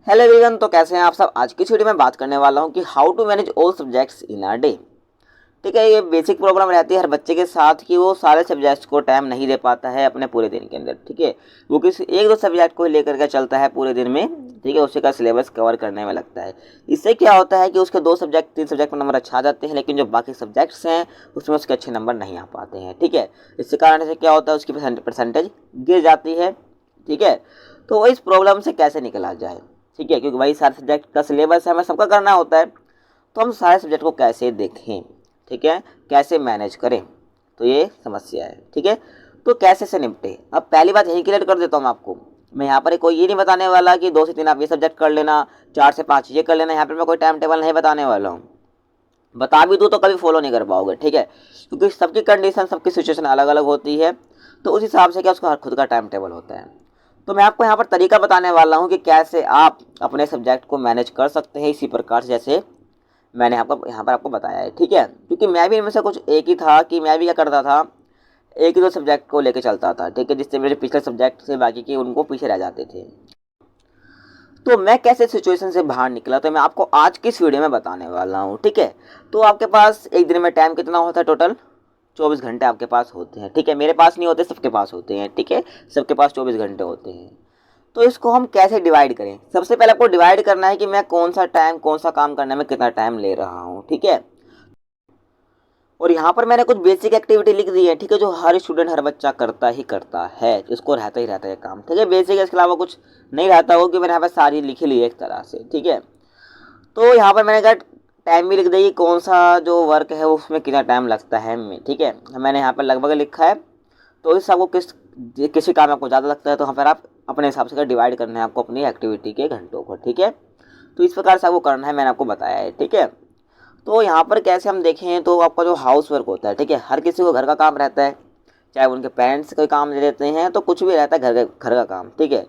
Hello everyone, तो कैसे हैं आप सब। आज की इस वीडियो में बात करने वाला हूं कि how to manage all subjects in a day. ठीक है, ये बेसिक प्रॉब्लम रहती है हर बच्चे के साथ कि वो सारे सब्जेक्ट्स को टाइम नहीं दे पाता है अपने पूरे दिन के अंदर। ठीक है, वो किसी एक दो सब्जेक्ट को लेकर के चलता है पूरे दिन में। ठीक है, उसी का सिलेबस कवर करने में लगता है। इससे क्या होता है कि उसके दो सब्जेक्ट तीन सब्जेक्ट में नंबर अच्छा आ जाते हैं, लेकिन जो बाकी सब्जेक्ट्स हैं उसमें उसके अच्छे नंबर नहीं आ पाते हैं। ठीक है, इसके कारण से क्या होता है, उसकी परसेंटेज गिर जाती है। ठीक है, तो इस प्रॉब्लम से कैसे निकला जाए। ठीक है, क्योंकि भाई सारे सब्जेक्ट का सिलेबस हमें सबका करना होता है, तो हम सारे सब्जेक्ट को कैसे देखें, ठीक है, कैसे मैनेज करें, तो ये समस्या है। ठीक है, तो कैसे से निपटे। अब पहली बात यही क्लियर कर देता हूँ आपको। मैं यहाँ पर कोई ये नहीं बताने वाला कि 2 से 3 आप ये सब्जेक्ट कर लेना, 4 से 5 ये कर लेना। यहाँ पर मैं कोई टाइम टेबल नहीं बताने वाला हूँ। बता भी दूँ तो कभी फॉलो नहीं कर पाओगे। ठीक है, क्योंकि सबकी कंडीशन सबकी सिचुएशन अलग अलग होती है, तो उस हिसाब से क्या उसका हर खुद का टाइम टेबल होता है। तो मैं आपको यहाँ पर तरीका बताने वाला हूँ कि कैसे आप अपने सब्जेक्ट को मैनेज कर सकते हैं इसी प्रकार से जैसे मैंने आपको यहाँ पर आपको बताया है। ठीक है, क्योंकि मैं भी इनमें से कुछ एक ही था कि मैं भी क्या करता था, एक ही दो सब्जेक्ट को लेकर चलता था। ठीक है, जिससे मेरे पिछले सब्जेक्ट से बाकी के उनको पीछे रह जाते थे। तो मैं कैसे सिचुएशन से बाहर निकला, तो मैं आपको आज की इस वीडियो में बताने वाला हूँ। ठीक है, तो आपके पास एक दिन में टाइम कितना होता है, टोटल 24 घंटे आपके पास होते हैं। ठीक है, मेरे पास नहीं होते, सबके पास होते हैं। ठीक है, सबके पास 24 घंटे होते हैं। तो इसको हम कैसे डिवाइड करें। सबसे पहले आपको डिवाइड करना है कि मैं कौन सा टाइम कौन सा काम करने में कितना टाइम ले रहा हूँ। ठीक है, और यहाँ पर मैंने कुछ बेसिक एक्टिविटी लिख दी है। ठीक है, जो हर स्टूडेंट हर बच्चा करता ही करता है, इसको रहता ही रहता है काम। ठीक है, बेसिक, इसके अलावा कुछ नहीं रहता हो कि मैंने यहाँ पर सारी लिखी ली है एक तरह से। ठीक है, तो यहाँ पर मैंने कहा टाइम भी लिख दी, कौन सा जो वर्क है उसमें कितना टाइम लगता है। ठीक है, मैंने यहाँ पर लगभग लिखा है। तो इस आपको किसी काम में आपको ज़्यादा लगता है, तो यहाँ पर आप अपने हिसाब से डिवाइड करना है आपको अपनी एक्टिविटी के घंटों को। ठीक है, तो इस प्रकार से आपको करना है, मैंने आपको बताया है। ठीक है, तो यहाँ पर कैसे हम देखें तो आपका जो हाउस वर्क होता है, ठीक है, हर किसी को घर का काम रहता है, चाहे उनके पेरेंट्स कोई काम दे देते हैं, तो कुछ भी रहता है घर का काम। ठीक है,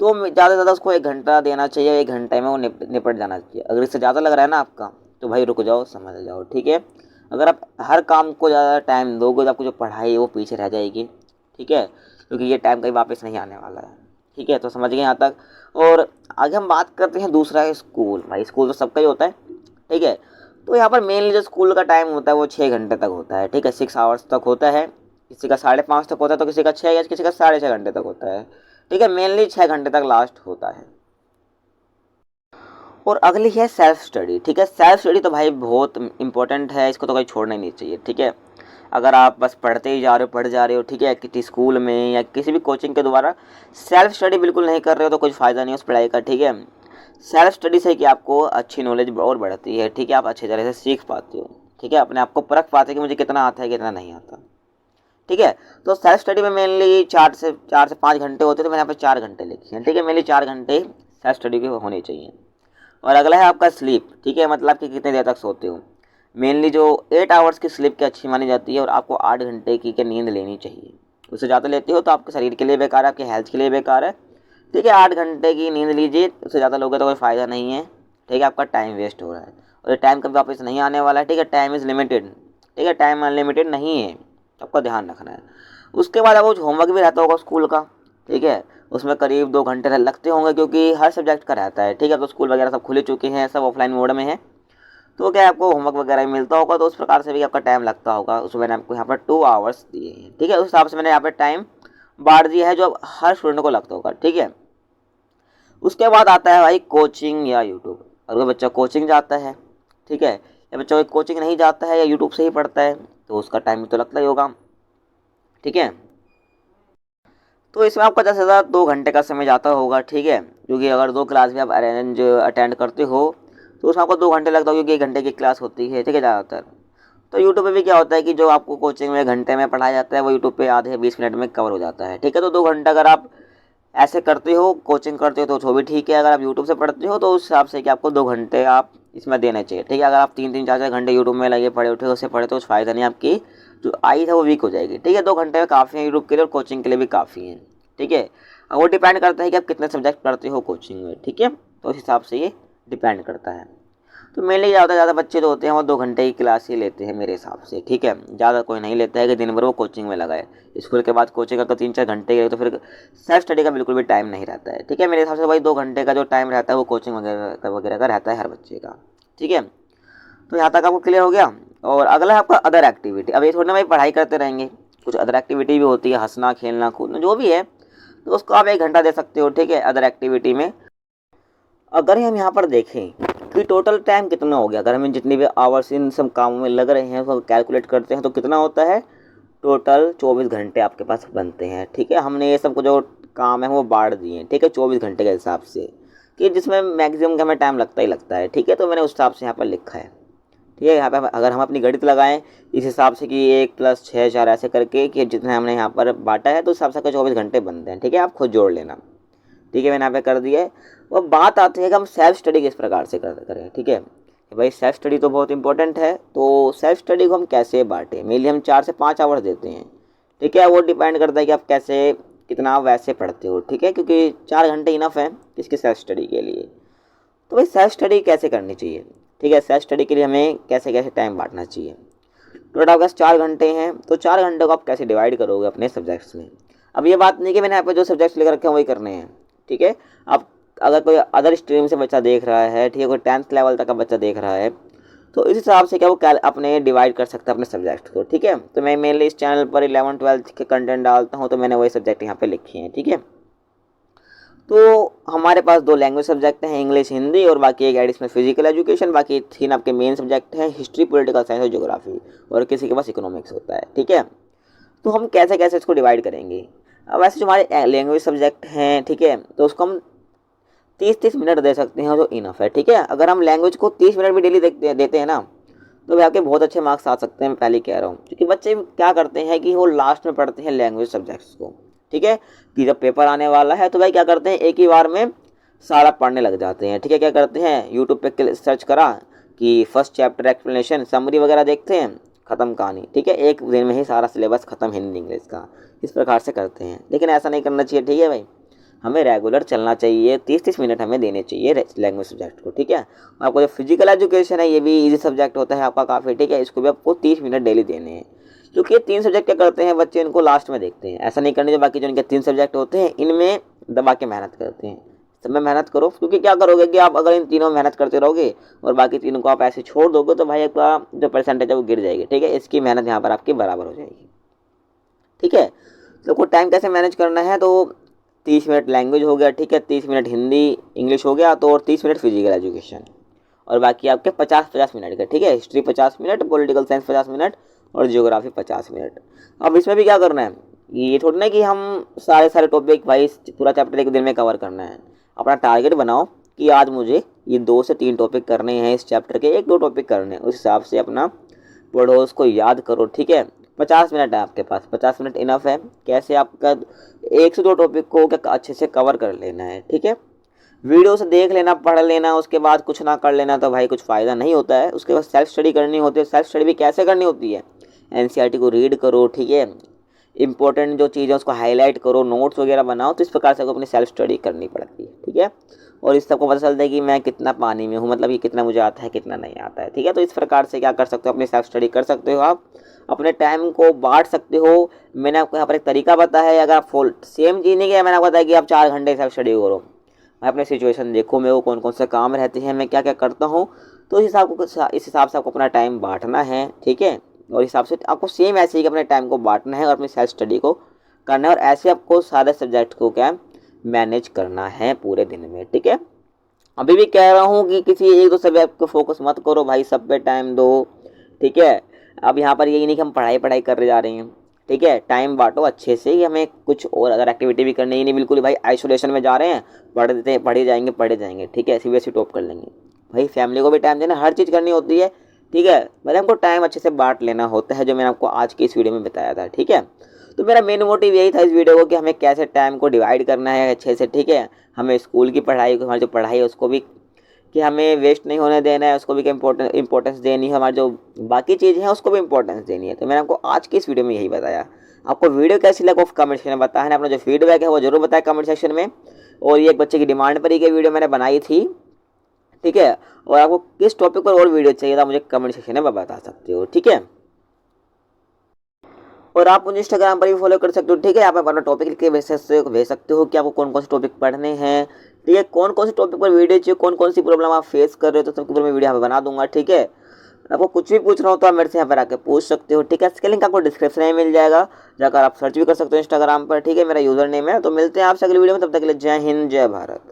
तो ज़्यादा से ज़्यादा उसको 1 घंटा देना चाहिए, 1 घंटे में वो निपट जाना चाहिए। अगर इससे ज़्यादा लग रहा है ना आपका, तो भाई रुक जाओ, समझ जाओ। ठीक है, अगर आप हर काम को ज़्यादा टाइम दोगे तो आपको जो पढ़ाई है वो पीछे रह जाएगी। ठीक है, क्योंकि ये टाइम कहीं वापस नहीं आने वाला है। ठीक है, तो समझ गए यहाँ तक। और आगे हम बात करते हैं दूसरा है स्कूल। भाई स्कूल तो सबका ही होता है। ठीक है, तो यहाँ पर मेनली जो स्कूल का टाइम होता है वो 6 घंटे तक होता है। ठीक है, 6 आवर्स तक होता है। किसी का 5:30 तक होता है, तो किसी का 6 या किसी का 6.5 घंटे तक होता है। ठीक है, मेनली 6 घंटे तक लास्ट होता है। और अगली है सेल्फ स्टडी। ठीक है, सेल्फ स्टडी तो भाई बहुत इंपॉर्टेंट है, इसको तो कोई छोड़ना ही नहीं चाहिए। ठीक है, अगर आप बस पढ़ते ही जा रहे हो, पढ़ जा रहे हो, ठीक है, किसी स्कूल में या किसी भी कोचिंग के द्वारा सेल्फ स्टडी बिल्कुल नहीं कर रहे हो तो कुछ फ़ायदा नहीं है उस पढ़ाई का। ठीक है, सेल्फ स्टडी से कि आपको अच्छी नॉलेज और बढ़ती है। ठीक है, आप अच्छे तरह से सीख पाते हो। ठीक है, अपने आप को परख पाते हैं कि मुझे कितना आता है कितना नहीं आता। ठीक है, तो सेल्फ स्टडी में मेनली 4 से 5 घंटे होते हैं, तो मैंने यहाँ पर 4 घंटे लिखे हैं। ठीक है, मेनली 4 घंटे सेल्फ स्टडी के होने चाहिए। और अगला है आपका स्लीप। ठीक है, मतलब कि कितने देर तक सोते हो। मेनली जो 8 आवर्स की स्लीप की अच्छी मानी जाती है, और आपको 8 घंटे की नींद लेनी चाहिए। उससे ज़्यादा लेते हो तो आपके शरीर के लिए बेकार है, आपके हेल्थ के लिए बेकार है। ठीक है, 8 घंटे की नींद लीजिए, उससे ज़्यादा लोगे तो कोई फ़ायदा नहीं है। ठीक है, आपका टाइम वेस्ट हो रहा है, और ये टाइम कभी वापस नहीं आने वाला है। ठीक है, टाइम इज़ लिमिटेड। ठीक है, टाइम अनलिमिटेड नहीं है, आपका ध्यान रखना है। उसके बाद आपको होमवर्क भी रहता होगा स्कूल का। ठीक है, उसमें करीब 2 घंटे लगते होंगे, क्योंकि हर सब्जेक्ट का रहता है। ठीक है, तो स्कूल वगैरह सब खुले चुके हैं, सब ऑफलाइन मोड में है, तो क्या आपको होमवर्क वगैरह भी मिलता होगा, तो उस प्रकार से भी आपका टाइम लगता होगा। उसमें मैंने आपको यहाँ पर 2 आवर्स दिए हैं। ठीक है, उस हिसाब से मैंने यहाँ पर टाइम बांट दिया है जो हर स्टूडेंट को लगता होगा। ठीक है, उसके बाद आता है भाई कोचिंग या यूट्यूब। अगर बच्चा कोचिंग जाता है, ठीक है, या बच्चा कोचिंग नहीं जाता है या यूट्यूब से ही पढ़ता है, तो उसका टाइम तो लगता ही होगा। ठीक है, तो इसमें आपका ज़्यादा से ज़्यादा 2 घंटे का समय जाता होगा। ठीक है, क्योंकि अगर 2 क्लास भी आप अटेंड करते हो तो उसमें आपको 2 घंटे लगता होगा, क्योंकि 1 घंटे की क्लास होती है। ठीक है, ज़्यादातर तो यूट्यूब पे भी क्या होता है कि जो आपको कोचिंग में घंटे में पढ़ाया जाता है वो यूट्यूब पे आधे 20 मिनट में कवर हो जाता है। ठीक है, तो 2 घंटा अगर आप ऐसे करते हो, कोचिंग करते हो, तो भी ठीक है। अगर आप यूट्यूब से पढ़ते हो तो उस हिसाब से कि आपको 2 घंटे आप इसमें देने चाहिए। ठीक है, अगर आप 3-3, 4-4 घंटे यूट्यूब में लगे पढ़े उठे उससे पढ़े तो कुछ फ़ायदा नहीं, आपकी जो आई है वो वीक हो जाएगी। ठीक है, 2 घंटे में काफ़ी है यूट्यूब के लिए और कोचिंग के लिए भी काफ़ी है। ठीक है, वो डिपेंड करता है कि आप कितने सब्जेक्ट पढ़ते हो कोचिंग में। ठीक है, तो उस हिसाब से ये डिपेंड करता है। तो मेनली क्या होता है, ज़्यादा बच्चे जो होते हैं वो 2 घंटे की क्लास ही लेते हैं मेरे हिसाब से, ठीक है। ज़्यादा कोई नहीं लेता है कि दिन भर वो कोचिंग में लगाए। स्कूल के बाद कोचिंग का तो 3-4 घंटे के, तो फिर सेल्फ स्टडी का बिल्कुल भी टाइम नहीं रहता है, ठीक है। मेरे हिसाब से भाई 2 घंटे का जो टाइम रहता है वो कोचिंग वगैरह का रहता है हर बच्चे का, ठीक है। तो यहाँ तक आपको क्लियर हो गया। और अगला है आपका अदर एक्टिविटी। अब ये थोड़ी ना भाई पढ़ाई करते रहेंगे, कुछ अदर एक्टिविटी भी होती है, हंसना खेलना कूदना जो भी है, तो उसको आप 1 घंटा दे सकते हो, ठीक है, अदर एक्टिविटी में। अगर हम यहाँ पर देखें कि टोटल टाइम कितना हो गया, अगर हमें जितनी भी आवर्स इन सब कामों में लग रहे हैं उसको कैलकुलेट करते हैं तो कितना होता है, टोटल 24 घंटे आपके पास बनते हैं, ठीक है। हमने ये सब को जो काम है वो बांट दिए हैं, ठीक है, 24 घंटे के हिसाब से, कि जिसमें मैक्सिमम हमें टाइम लगता ही लगता है, ठीक है। तो मैंने उस हिसाब से यहाँ पर लिखा है, ठीक है। यहाँ पे अगर हम अपनी गणित लगाएं इस हिसाब से कि 1 + 6 4 ऐसे करके कि जितना हमने यहाँ पर बांटा है तो उस हिसाब से 24 घंटे बनते हैं, ठीक है। आप खुद जोड़ लेना, ठीक है, मैंने यहाँ पे कर दिया है। वो बात आती है कि हम सेल्फ स्टडी किस प्रकार से करें, ठीक है। भाई सेल्फ स्टडी तो बहुत इंपॉर्टेंट है, तो सेल्फ स्टडी को हम कैसे बांटें। मेनली हम 4 से 5 आवर्स देते हैं, ठीक है। वो डिपेंड करता है कि आप कैसे कितना वैसे पढ़ते हो, ठीक है, क्योंकि 4 घंटे इनफ है किसकी सेल्फ स्टडी के लिए। तो भाई सेल्फ स्टडी कैसे करनी चाहिए, ठीक है, सेल्फ स्टडी के लिए हमें कैसे कैसे टाइम बांटना चाहिए। टोटल आपके पास 4 घंटे हैं, तो 4 घंटे को आप कैसे डिवाइड करोगे अपने सब्जेक्ट्स में। अब ये बात नहीं कि मैंने यहाँ पे जो सब्जेक्ट्स लेकर रखे हैं वही करने हैं, ठीक है। आप अगर कोई अदर स्ट्रीम से बच्चा देख रहा है, ठीक है, कोई 10th लेवल तक का बच्चा देख रहा है, तो इस हिसाब से क्या वो अपने डिवाइड कर सकता है अपने सब्जेक्ट को, ठीक है। तो मैं मेनली इस चैनल पर 11th-12th के कंटेंट डालता हूँ, तो मैंने वही सब्जेक्ट यहाँ पे लिखे हैं, ठीक है। तो हमारे पास 2 लैंग्वेज सब्जेक्ट हैं, इंग्लिश हिंदी, और बाकी एक एडिशनल फिजिकल एजुकेशन। बाकी 3 आपके मेन सब्जेक्ट हैं, हिस्ट्री, पॉलिटिकल साइंस और ज्योग्राफी, और किसी के पास इकोनॉमिक्स होता है, ठीक है। तो हम कैसे कैसे इसको डिवाइड करेंगे। अब वैसे जो हमारे लैंग्वेज सब्जेक्ट हैं, ठीक है, तो उसको हम 30-30 मिनट दे सकते हैं, जो इनफ है, ठीक है। अगर हम लैंग्वेज को 30 मिनट भी डेली देते हैं ना, तो वे आपके बहुत अच्छे मार्क्स आ सकते हैं, मैं पहले कह रहा हूँ। क्योंकि बच्चे क्या करते हैं कि वो लास्ट में पढ़ते हैं लैंग्वेज सब्जेक्ट्स को, ठीक है, कि जब पेपर आने वाला है तो भाई क्या करते हैं, एक ही बार में सारा पढ़ने लग जाते हैं, ठीक है। क्या करते हैं, यूट्यूब पे सर्च करा कि फर्स्ट चैप्टर एक्सप्लेनेशन समरी वगैरह देखते हैं, ख़त्म कहानी, ठीक है, एक दिन में ही सारा सिलेबस ख़त्म हिंदी इंग्लिश का, इस प्रकार से करते हैं। लेकिन ऐसा नहीं करना चाहिए, ठीक है भाई, हमें रेगुलर चलना चाहिए, 30-30 मिनट हमें देने चाहिए लैंग्वेज सब्जेक्ट को, ठीक है। आपको जो फिजिकल एजुकेशन है ये भी इजी सब्जेक्ट होता है आपका काफ़ी, ठीक है, इसको भी आपको 30 मिनट डेली देने हैं। क्योंकि ये 3 सब्जेक्ट क्या करते हैं बच्चे, इनको लास्ट में देखते हैं, ऐसा नहीं करने जो बाकी जो इनके 3 सब्जेक्ट होते हैं इनमें दबा के मेहनत करते हैं। सब में मेहनत करो, क्योंकि क्या करोगे कि आप अगर इन तीनों में मेहनत करते रहोगे और बाकी तीनों को आप ऐसे छोड़ दोगे तो भाई आपका जो परसेंटेज है वो गिर जाएगी, ठीक है। इसकी मेहनत यहाँ पर आपकी बराबर हो जाएगी, ठीक है। तो को टाइम कैसे मैनेज करना है, तो 30 मिनट लैंग्वेज हो गया, ठीक है, 30 मिनट हिंदी इंग्लिश हो गया, तो और 30 मिनट फिजिकल एजुकेशन, और बाकी आपके 50-50 मिनट का, ठीक है। History 50 minute, political science 50 minute, और ज्योग्राफी 50 मिनट। अब इसमें भी क्या करना है, ये थोड़ी ना कि हम सारे टॉपिक भाई पूरा चैप्टर एक दिन में कवर करना है। अपना टारगेट बनाओ कि आज मुझे ये 2 से 3 टॉपिक करने हैं इस चैप्टर के, 1-2 टॉपिक करने हैं, उस हिसाब से अपना पढ़ो, उसको याद करो, ठीक है। 50 मिनट है आपके पास, 50 मिनट इनफ है। कैसे आपका 1 से 2 टॉपिक को क्या अच्छे से कवर कर लेना है, ठीक है। वीडियो से देख लेना, पढ़ लेना, उसके बाद कुछ ना कर लेना तो भाई कुछ फ़ायदा नहीं होता है। उसके बाद सेल्फ स्टडी करनी होती है। सेल्फ स्टडी भी कैसे करनी होती है, एनसीईआरटी को रीड करो, ठीक है, इंपॉर्टेंट जो चीज़ है उसको हाईलाइट करो, नोट्स वगैरह बनाओ, तो इस प्रकार से आपको अपनी सेल्फ स्टडी करनी पड़ती है, ठीक है। और इस सबको पता चलता है कि मैं कितना पानी में हूँ, मतलब ये कितना मुझे आता है कितना नहीं आता है, ठीक है। तो इस प्रकार से क्या कर सकते हो, अपनी सेल्फ स्टडी कर सकते हो, आप अपने टाइम को बांट सकते हो। मैंने आपको यहाँ पर एक तरीका बताया है, अगर आप फुल सेम चीज़ नहीं किया, मैंने आपको बताया कि आप 4 घंटे सेल्फ स्टडी करो। मैं अपने सिचुएशन देखो, मेरे को कौन कौन से काम रहते हैं, मैं क्या क्या करता हूँ, तो इस हिसाब से आपको अपना टाइम बांटना है, ठीक है। और हिसाब से आपको सेम ऐसे ही अपने टाइम को बांटना है और अपनी सेल्फ स्टडी को करना है, और ऐसे आपको सारे सब्जेक्ट को क्या मैनेज करना है पूरे दिन में, ठीक है। अभी भी कह रहा हूँ कि किसी 1-2 सब्जेक्ट को फोकस मत करो भाई, सब पे टाइम दो, ठीक है। अब यहाँ पर यही नहीं कि हम पढ़ाई कर जा रहे हैं, ठीक है, टाइम बांटो अच्छे से। ही हमें कुछ और अगर एक्टिविटी भी करनी ही नहीं, बिल्कुल भाई आइसोलेशन में जा रहे हैं, पढ़े जाएंगे, ठीक है, सीबीएसई टॉप कर लेंगे। भाई फैमिली को भी टाइम देना, हर चीज़ करनी होती है, ठीक है। मतलब हमको टाइम अच्छे से बांट लेना होता है, जो मैंने आपको आज की इस वीडियो में बताया था, ठीक है। तो मेरा मेन मोटिव यही था इस वीडियो को कि हमें कैसे टाइम को डिवाइड करना है अच्छे से, ठीक है। हमें स्कूल की पढ़ाई, हमारी जो पढ़ाई है उसको भी कि हमें वेस्ट नहीं होने देना है, उसको भी इंपॉर्टेंस देनी है, हमारी जो बाकी चीज़ें हैं उसको भी इंपॉर्टेंस देनी है। तो मैंने आपको आज की इस वीडियो में यही बताया। आपको वीडियो कैसी लगा कमेंट सेक्शन में बताना है, अपना जो फीडबैक है वो जरूर बताएं कमेंट सेक्शन में। और ये एक बच्चे की डिमांड पर ही वीडियो मैंने बनाई थी, ठीक है। और आपको किस टॉपिक पर और वीडियो चाहिए था मुझे कमेंट सेक्शन में बता सकते हो, ठीक है। और आप मुझे इंस्टाग्राम पर भी फॉलो कर सकते हो, ठीक है। आप अपना टॉपिक लिख के भेज सकते हो कि आपको कौन कौन से टॉपिक पढ़ने हैं, ठीक है। कौन कौन से टॉपिक पर वीडियो चाहिए, कौन कौन सी प्रॉब्लम आप फेस कर रहे हो, तो सबके ऊपर मैं वीडियो यहाँ पे बना दूंगा, ठीक है। आपको कुछ भी पूछना हो तो आप मेरे से यहाँ पर आके पूछ सकते हो, ठीक है। इसके लिंक आपको डिस्क्रिप्शन में मिल जाएगा, जाकर आप सर्च भी कर सकते हो इंस्टाग्राम पर, ठीक है। मेरा यूजर नेम है। तो मिलते हैं आपसे अगली वीडियो में, तब तक के लिए जय हिंद जय भारत।